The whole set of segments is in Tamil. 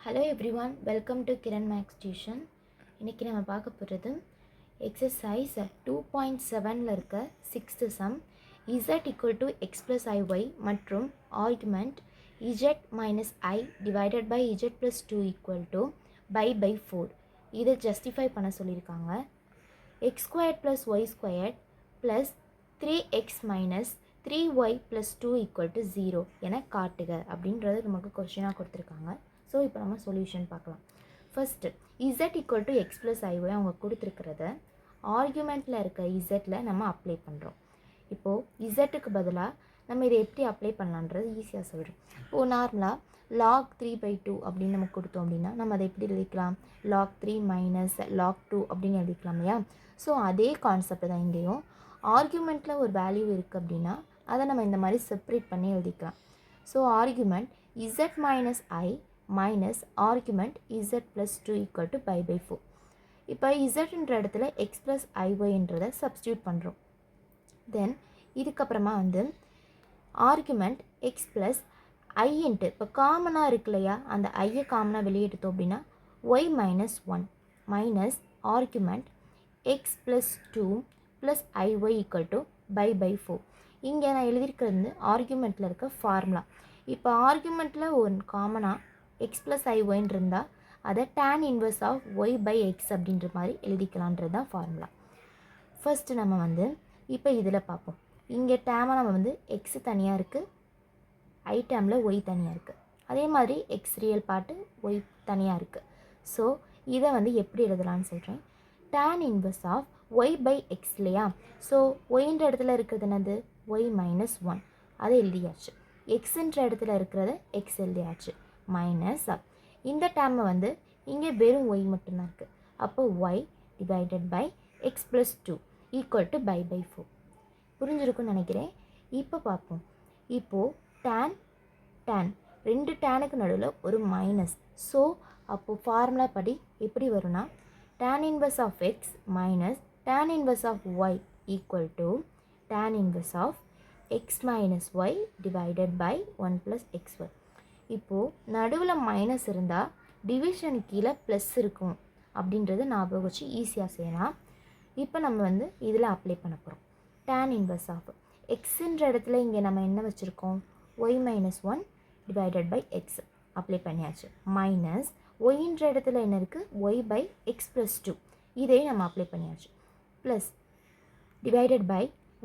Hello everyone, welcome to Kiran Max Tuition. இன்னைக்கு நம்ம பார்க்க போகிறது எக்ஸசைஸ் 2.7ல இருக்க 6th sum z equal to x plus iy மற்றும் argument z minus I divided by z plus 2 equal to by 4 இதை ஜஸ்டிஃபை பண்ண சொல்லியிருக்காங்க. x squared plus y squared plus 3x minus 3y plus 2 equal to 0 என காட்டுக அப்படின்றது நமக்கு கொஸ்டினாக கொடுத்துருக்காங்க. ஸோ இப்போ நம்ம சொல்யூஷன் பார்க்கலாம். First z equal to x plus iy அவங்க கொடுத்துருக்கிறத ஆர்குமெண்ட்டில் இருக்க இசட்டில் நம்ம அப்ளை பண்ணுறோம். இப்போது இசட்டுக்கு பதிலாக நம்ம இதை எப்படி அப்ளை பண்ணலான்றது ஈஸியாக சொல்கிறோம். இப்போது நார்மலாக log 3/2 அப்படின்னு நம்ம கொடுத்தோம் அப்படின்னா நம்ம அதை எப்படி எழுதிக்கலாம், log 3 மைனஸ் log 2 அப்படின்னு எழுதிக்கலாம் இல்லையா. ஸோ அதே கான்செப்ட் தான் இங்கேயும். ஆர்குமெண்ட்டில் ஒரு வேல்யூ இருக்குது அப்படின்னா அதை நம்ம இந்த மாதிரி செப்ரேட் பண்ணி எழுதிக்கலாம். So argument z minus I minus argument z plus 2 equal to pi by 4. இப்போ zன்ற இடத்துல x plus iy-ன்றதை சப்ஸ்டியூட் பண்ணுறோம். தென் இதுக்கப்புறமா argument x plus i into இப்போ காமனாக இருக்கு இல்லையா, அந்த ஐயை காமனாக வெளியே எடுத்தோம் அப்படின்னா y minus 1 minus argument x plus 2 plus iy equal to pi by 4. இங்கே நான் எழுதியிருக்கிறது ஆர்குமெண்ட்டில் இருக்க ஃபார்முலா. இப்போ ஆர்குமெண்ட்டில் ஒரு காமனாக x plus iy இருந்தால் அதை tan inverse of y by x அப்படின்ற மாதிரி எழுதிக்கலான்றது தான் ஃபார்முலா. ஃபஸ்ட்டு நம்ம இப்போ இதில் பார்ப்போம். இங்கே டேமாக நம்ம x தனியாக இருக்குது, ஐ டேமில் y தனியாக இருக்குது. அதே மாதிரி x ரியல் பார்ட்டு y தனியாக இருக்குது. ஸோ இதை எப்படி எழுதலான்னு சொல்கிறேன். tan inverse of y by x இல்லையா. ஸோ ஒய்ன்ற இடத்துல இருக்கிறது என்னது y minus 1, அதை எழுதியாச்சு. எக்ஸுன்ற இடத்துல இருக்கிறத x எழுதியாச்சு. மைனஸ் இந்த டேர்மை இங்கே வெறும் y மட்டும்தான் இருக்குது. அப்போ y divided by x plus 2 equal to pi 4. புரிஞ்சிருக்குன்னு நினைக்கிறேன். இப்போ பார்ப்போம். இப்போது tan ரெண்டு டேனுக்கு நடுவில் ஒரு மைனஸ். ஸோ அப்போது ஃபார்முலா படி எப்படி வரும்னா tan inverse of x minus tan inverse of y equal to tan inverse of x minus y divided by 1 plus xy. இப்போது நடுவில் மைனஸ் இருந்தால் டிவிஷன் கீழே ப்ளஸ் இருக்கும் அப்படின்றது ஞாபகம் வச்சு ஈஸியாக செய்யலாம். இப்போ நம்ம இதில் அப்ளை பண்ண போகிறோம். tan inverse of எக்ஸுன்ற இடத்துல இங்கே நம்ம என்ன வச்சுருக்கோம், y minus 1 divided by x apply பண்ணியாச்சு. மைனஸ் ஒய்ன்ற இடத்துல என்ன இருக்குது, y by x plus 2 இதே நம்ம அப்ளை பண்ணியாச்சு. ப்ளஸ் டிவைடட் பை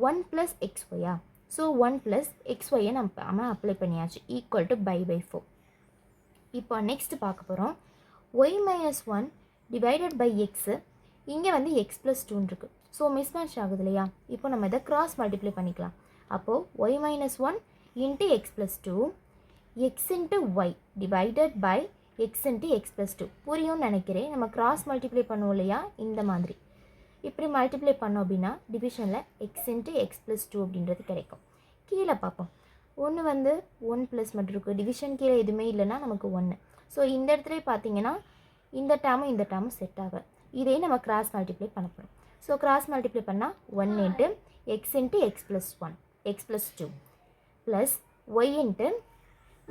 1 ப்ளஸ் xyயா. ஸோ 1 ப்ளஸ் xyயை நம்ம அப்ளை பண்ணியாச்சு ஈக்குவல் டு பை 4. இப்போ நெக்ஸ்ட் பார்க்க போகிறோம். y minus 1 divided by x, இங்கே எக்ஸ் ப்ளஸ் 2 இருக்குது. ஸோ மிஸ் மேட்ச் ஆகுது இல்லையா. இப்போ நம்ம இதை கிராஸ் மல்டிப்ளை பண்ணிக்கலாம். அப்போது y minus 1 into x plus 2 x into y divided by x into x plus 2. புரியும்னு நினைக்கிறேன். நம்ம கிராஸ் மல்டிப்ளை பண்ணுவோம் இல்லையா, இந்த மாதிரி இப்படி மல்டிப்ளை பண்ணோம் அப்படின்னா டிவிஷனில் எக்ஸ் இன்ட்டு எக்ஸ் ப்ளஸ் 2 அப்படின்றது கிடைக்கும். கீழே பார்ப்போம். ஒன்று 1 ப்ளஸ் மட்டும் இருக்குது. டிவிஷன் கீழே எதுவுமே இல்லைன்னா நமக்கு 1. ஸோ இந்த இடத்துல பார்த்தீங்கன்னா இந்த டேமும் செட் ஆகும். இதே நம்ம கிராஸ் மல்டிப்ளை பண்ண போகிறோம். ஸோ கிராஸ் மல்டிப்ளை பண்ணால் 1 into x plus 1 x plus 2 plus y into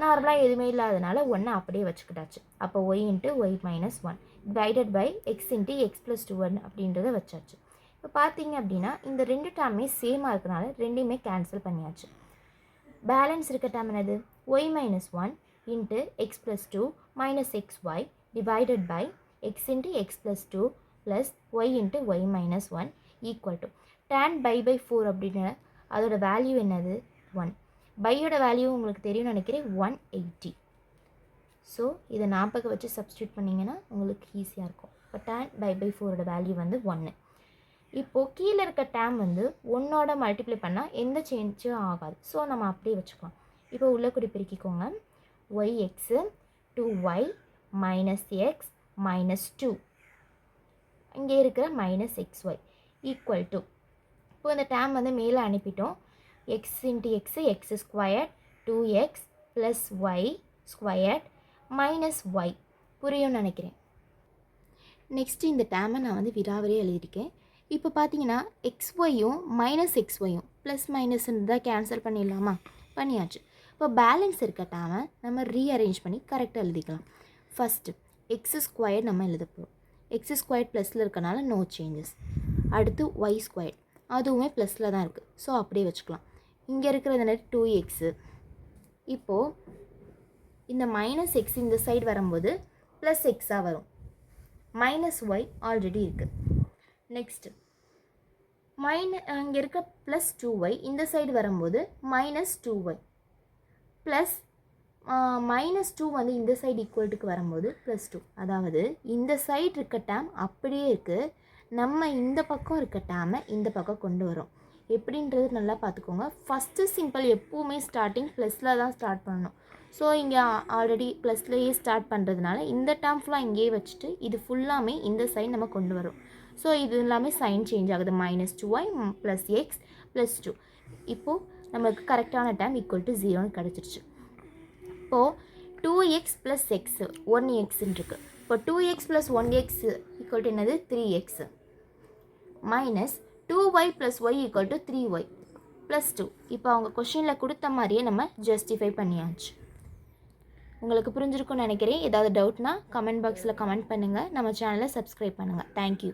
நார்மலாக எதுவுமே இல்லாதனால 1 அப்படியே வச்சுக்கிட்டாச்சு. அப்போ y into y minus 1 divided by x into x plus 2 அப்படின்றத வச்சாச்சு. இப்போ பார்த்தீங்க அப்படின்னா இந்த ரெண்டு டேர்மே சேமாக இருக்கனால ரெண்டையுமே கேன்சல் பண்ணியாச்சு. பேலன்ஸ் இருக்க டேர்ம் என்னது, y minus 1 into x plus 2 minus x y divided by x into x plus 2 plus y into y minus 1 equal to tan pi 4 அப்படின்னு அதோட வேல்யூ என்னது 1. பையோட வேல்யூ உங்களுக்கு தெரியும்னு நினைக்கிறேன் 180. ஸோ இதை ஞாபகம் வச்சு சப்ஸ்டியூட் பண்ணிங்கன்னா உங்களுக்கு ஈஸியாக இருக்கும். இப்போ tan பை 4ஓட வேல்யூ 1. இப்போது கீழே இருக்க டேம் 1ஓட மல்டிப்ளை பண்ணால் எந்த சேஞ்சும் ஆகாது. ஸோ நம்ம அப்படியே வச்சுக்கலாம். இப்போ உள்ள கூடி பெருக்கிக்கோங்க. Y x 2y minus x minus 2 இங்கே இருக்கிற மைனஸ் xy ஈக்குவல் டு இப்போ இந்த டேம் மேலே அனுப்பிட்டோம். X into x x square 2x plus y square minus y. புரியும்னு நினைக்கிறேன். நெக்ஸ்ட்டு இந்த டேமை நான் விடாவரே எழுதியிருக்கேன். இப்போ பார்த்தீங்கன்னா எக்ஸ்ஒய்யும் மைனஸ் எக்ஸ்ஒய்யும் ப்ளஸ் மைனஸ்ன்னு தான் கேன்சல் பண்ணிடலாமா, பண்ணியாச்சு. இப்போ பேலன்ஸ் இருக்க டேமை நம்ம ரீஅரேஞ்ச் பண்ணி கரெக்டாக எழுதிக்கலாம். ஃபஸ்ட்டு எக்ஸ் ஸ்கொயர் நம்ம எழுத போகிறோம். எக்ஸ் ஸ்கொயர் ப்ளஸில் இருக்கனால நோ சேஞ்சஸ். அடுத்து ஒய் ஸ்கொயர், அதுவுமே ப்ளஸில் தான் இருக்குது, ஸோ அப்படியே வச்சுக்கலாம். இங்கே இருக்கிறது என்னது 2x. இப்போது இந்த மைனஸ் எக்ஸ் இந்த சைடு வரும்போது ப்ளஸ் எக்ஸாக வரும். மைனஸ் ஒய் ஆல்ரெடி இருக்குது. நெக்ஸ்ட்டு இங்கே இருக்க ப்ளஸ் 2y இந்த சைடு வரும்போது மைனஸ் 2y ப்ளஸ் -2 வந்து இந்த சைடு ஈக்குவல்ட்டுக்கு வரும்போது +2. அதாவது இந்த சைடு இருக்க டேம் அப்படியே இருக்குது, நம்ம இந்த பக்கம் இருக்க டேமை இந்த பக்கம் கொண்டு வரோம். எப்படின்றது நல்லா பார்த்துக்கோங்க. ஃபஸ்ட்டு சிம்பிள் எப்போவுமே ஸ்டார்டிங் ப்ளஸில் தான் ஸ்டார்ட் பண்ணணும். ஸோ இங்கே ஆல்ரெடி ப்ளஸ்லேயே ஸ்டார்ட் பண்ணுறதுனால இந்த டேம் ஃபுல்லாக இங்கேயே வச்சுட்டு இது ஃபுல்லாமே இந்த சைடு நம்ம கொண்டு வரோம். ஸோ இது எல்லாமே சைன் சேஞ்ச் ஆகுது. -2y + x + 2. இப்போது நம்மளுக்கு கரெக்டான டேம் ஈக்குவல் டு 0ன்னு கிடச்சிருச்சு. இப்போது 2x + x 1xன்னு இருக்குது. இப்போ 2x + 1x ஈக்குவல் டு என்னது 3x -2y + y equal to 3y + 2. இப்போ அவங்க கொஷினில் கொடுத்த மாதிரியே நம்ம ஜஸ்டிஃபை பண்ணியாச்சு. உங்களுக்கு புரிஞ்சிருக்கும்னு நினைக்கிறேன். ஏதாவது டவுட்னா கமெண்ட் பாக்ஸில் கமெண்ட் பண்ணுங்கள். நம்ம சேனலை சப்ஸ்கிரைப் பண்ணுங்கள். தேங்க்யூ.